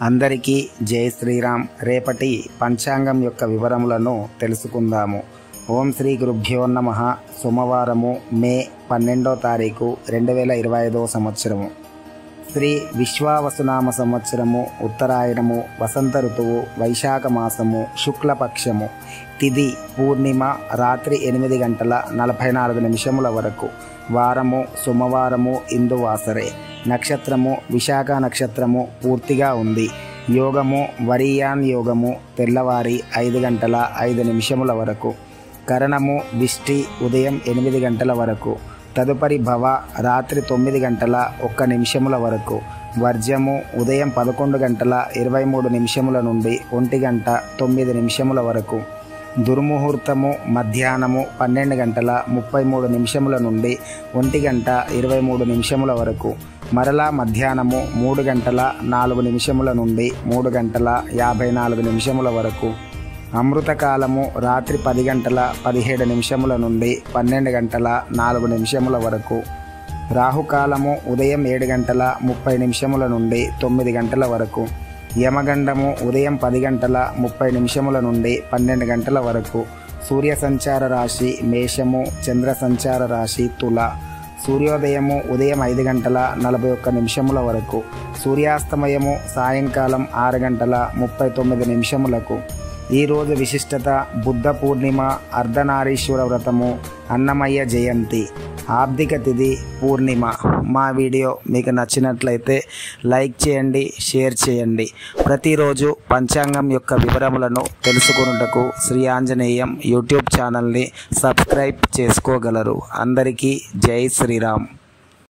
అందరికీ జై శ్రీరామ్. రేపటి పంచాంగం యొక్క వివరములను తెలుసుకుందాము. ఓం శ్రీ గురుభ్యో నమః. సోమవారము మే 12వ తారీఖు 2025 సంవత్సరము. శ్రీ విశ్వావసునామ సంవత్సరము, ఉత్తరాయణము, వసంత ఋతువు, వైశాఖ మాసము, శుక్లపక్షము, తిథి పూర్ణిమ, రాత్రి 8 గంటల 44 నిమిషముల వరకు. వారము సోమవారము, ఇందువాసరే. నక్షత్రము విశాఖ నక్షత్రము పూర్తిగా ఉంది. యోగము వరియాన్ యోగము, తెల్లవారి 5 గంటల 5 నిమిషముల వరకు. కరణము విష్టి, ఉదయం 8 గంటల వరకు. తదుపరి భవ, రాత్రి 9 గంటల 1 నిమిషముల వరకు. వర్జము ఉదయం 11 గంటల 23 నిమిషముల నుండి 1 గంట 9 నిమిషముల వరకు. దుర్ముహూర్తము మధ్యాహ్నము 12 గంటల 33 నిమిషముల నుండి 1 గంట 23 నిమిషముల వరకు. మరలా మధ్యాహ్నము 3 గంటల 4 నిమిషముల నుండి 3 గంటల 54 నిమిషముల వరకు. అమృతకాలము రాత్రి 10 గంటల 17 నిమిషముల నుండి 12 గంటల 4 నిమిషముల వరకు. రాహుకాలము ఉదయం 7 గంటల 30 నిమిషముల నుండి 9 గంటల వరకు. యమగండము ఉదయం 10 గంటల 30 నిమిషముల నుండి 12 గంటల వరకు. సూర్య సంచార రాశి మేషము, చంద్ర సంచార రాశి తుల. సూర్యోదయము ఉదయం 5 గంటల 41 నిమిషముల వరకు. సూర్యాస్తమయము సాయంకాలం 6 గంటల 39 నిమిషములకు. ఈరోజు విశిష్టత బుద్ధ పూర్ణిమ, అర్ధనారీశ్వర వ్రతము, అన్నమయ్య జయంతి. ఆబ్దిక తిథి పూర్ణిమ. మా వీడియో మీకు నచ్చినట్లయితే లైక్ చేయండి, షేర్ చేయండి. ప్రతిరోజు పంచాంగం యొక్క వివరములను తెలుసుకొనుటకు శ్రీ ఆంజనేయం యూట్యూబ్ ఛానల్ని సబ్స్క్రైబ్ చేసుకోగలరు. అందరికీ జై శ్రీరామ్.